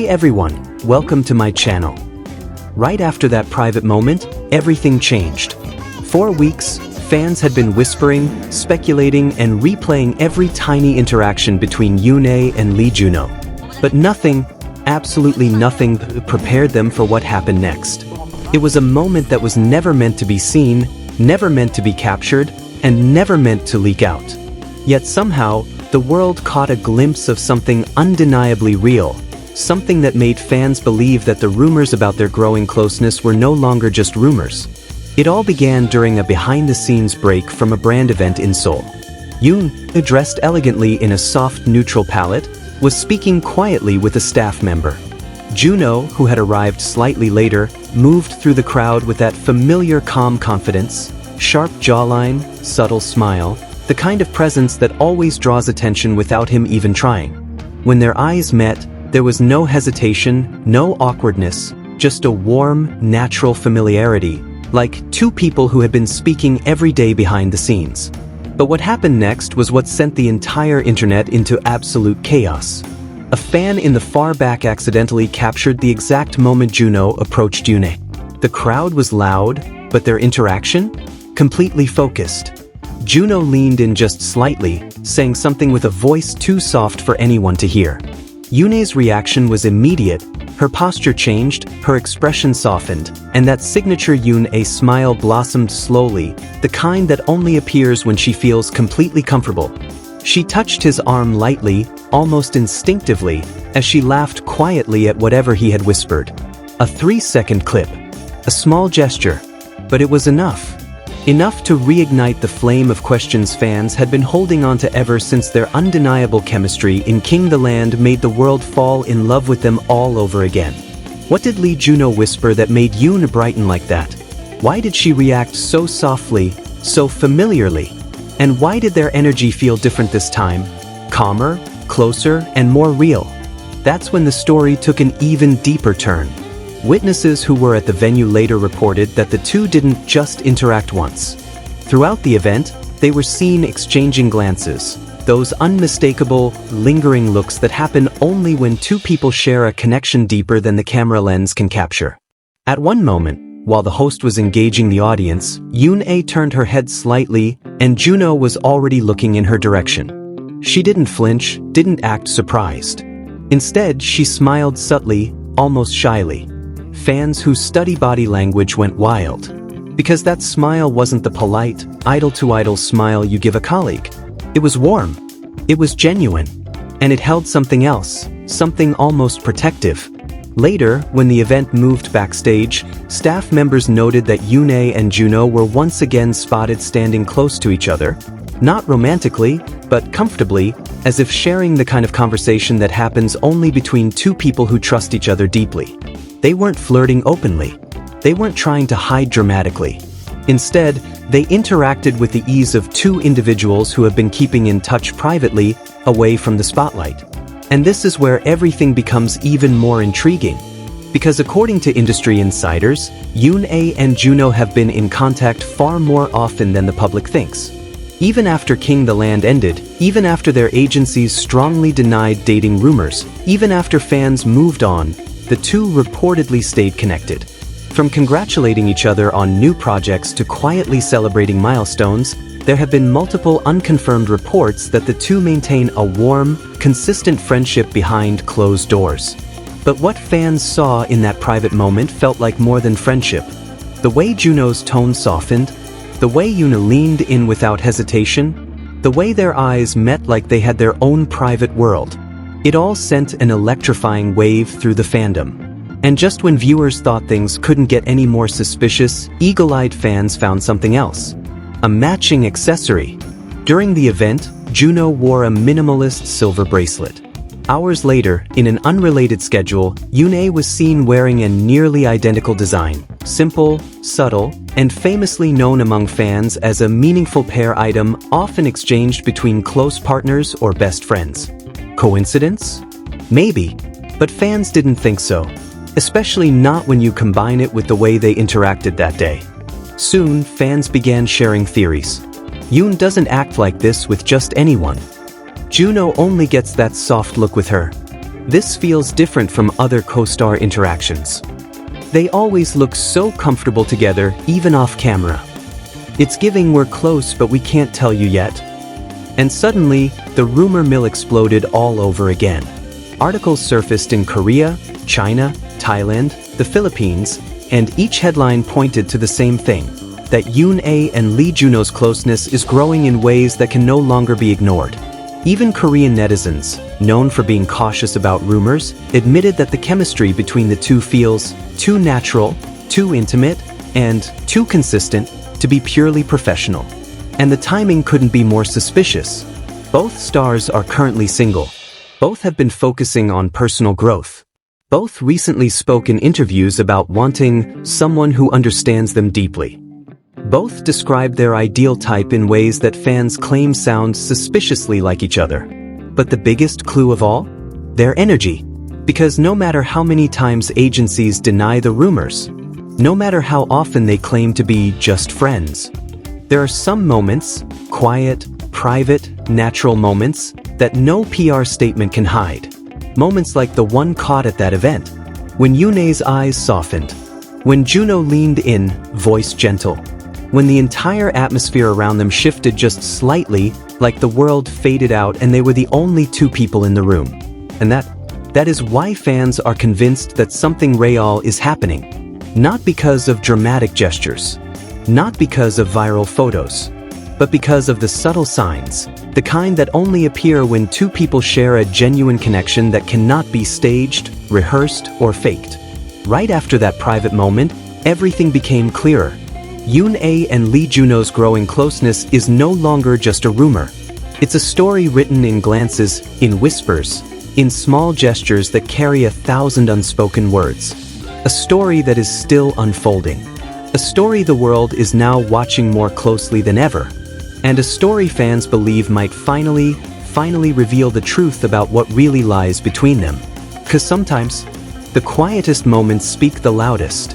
Hey everyone, welcome to my channel. Right after that private moment, everything changed. For weeks, fans had been whispering, speculating, and replaying every tiny interaction between YoonA and Lee JunHo. But nothing, absolutely nothing, prepared them for what happened next. It was a moment that was never meant to be seen, never meant to be captured, and never meant to leak out. Yet somehow, the world caught a glimpse of something undeniably real, something that made fans believe that the rumors about their growing closeness were no longer just rumors. It all began during a behind-the-scenes break from a brand event in Seoul. Yoon, dressed elegantly in a soft neutral palette, was speaking quietly with a staff member. JunHo, who had arrived slightly later, moved through the crowd with that familiar calm confidence, sharp jawline, subtle smile, the kind of presence that always draws attention without him even trying. When their eyes met, there was no hesitation, no awkwardness, just a warm, natural familiarity, like two people who had been speaking every day behind the scenes. But what happened next was what sent the entire internet into absolute chaos. A fan in the far back accidentally captured the exact moment JunHo approached YoonA. The crowd was loud, but their interaction? Completely focused. JunHo leaned in just slightly, saying something with a voice too soft for anyone to hear. YoonA's reaction was immediate. Her posture changed, her expression softened, and that signature YoonA smile blossomed slowly, the kind that only appears when she feels completely comfortable. She touched his arm lightly, almost instinctively, as she laughed quietly at whatever he had whispered. A 3-second clip. A small gesture. But it was enough. Enough to reignite the flame of questions fans had been holding on to ever since their undeniable chemistry in King the Land made the world fall in love with them all over again. What did Lee JunHo whisper that made Yoon brighten like that? Why did she react so softly, so familiarly? And why did their energy feel different this time? Calmer, closer, and more real. That's when the story took an even deeper turn. Witnesses who were at the venue later reported that the two didn't just interact once. Throughout the event, they were seen exchanging glances, those unmistakable, lingering looks that happen only when two people share a connection deeper than the camera lens can capture. At one moment, while the host was engaging the audience, YoonA turned her head slightly, and JunHo was already looking in her direction. She didn't flinch, didn't act surprised. Instead, she smiled subtly, almost shyly. Fans who study body language went wild. Because that smile wasn't the polite, idle-to-idle smile you give a colleague. It was warm. It was genuine. And it held something else, something almost protective. Later, when the event moved backstage, staff members noted that YoonA and JunHo were once again spotted standing close to each other. Not romantically, but comfortably, as if sharing the kind of conversation that happens only between two people who trust each other deeply. They weren't flirting openly. They weren't trying to hide dramatically. Instead, they interacted with the ease of two individuals who have been keeping in touch privately, away from the spotlight. And this is where everything becomes even more intriguing. Because according to industry insiders, YoonA and JunHo have been in contact far more often than the public thinks. Even after King the Land ended, even after their agencies strongly denied dating rumors, even after fans moved on, the two reportedly stayed connected. From congratulating each other on new projects to quietly celebrating milestones, there have been multiple unconfirmed reports that the two maintain a warm, consistent friendship behind closed doors. But what fans saw in that private moment felt like more than friendship. The way JunHo's tone softened, the way YoonA leaned in without hesitation, the way their eyes met like they had their own private world. It all sent an electrifying wave through the fandom. And just when viewers thought things couldn't get any more suspicious, eagle-eyed fans found something else. A matching accessory. During the event, JunHo wore a minimalist silver bracelet. Hours later, in an unrelated schedule, YoonA was seen wearing a nearly identical design. Simple, subtle, and famously known among fans as a meaningful pair item often exchanged between close partners or best friends. Coincidence? Maybe, but fans didn't think so. Especially not when you combine it with the way they interacted that day. Soon, fans began sharing theories. Yoon doesn't act like this with just anyone. JunHo only gets that soft look with her. This feels different from other co-star interactions. They always look so comfortable together, even off camera. It's giving we're close but we can't tell you yet. And suddenly, the rumor mill exploded all over again. Articles surfaced in Korea, China, Thailand, the Philippines, and each headline pointed to the same thing, that YoonA and Lee JunHo's closeness is growing in ways that can no longer be ignored. Even Korean netizens, known for being cautious about rumors, admitted that the chemistry between the two feels too natural, too intimate, and too consistent to be purely professional. And the timing couldn't be more suspicious. Both stars are currently single. Both have been focusing on personal growth. Both recently spoke in interviews about wanting someone who understands them deeply. Both describe their ideal type in ways that fans claim sound suspiciously like each other. But the biggest clue of all? Their energy. Because no matter how many times agencies deny the rumors, no matter how often they claim to be just friends, there are some moments, quiet, private, natural moments, that no PR statement can hide. Moments like the one caught at that event, when YoonA's eyes softened, when JunHo leaned in, voice gentle, when the entire atmosphere around them shifted just slightly, like the world faded out and they were the only two people in the room. And that is why fans are convinced that something real is happening. Not because of dramatic gestures, not because of viral photos, but because of the subtle signs, the kind that only appear when two people share a genuine connection that cannot be staged, rehearsed, or faked. Right after that private moment, everything became clearer. YoonA and Lee JunHo's growing closeness is no longer just a rumor. It's a story written in glances, in whispers, in small gestures that carry 1,000 unspoken words. A story that is still unfolding. A story the world is now watching more closely than ever. And a story fans believe might finally reveal the truth about what really lies between them. 'Cause sometimes, the quietest moments speak the loudest.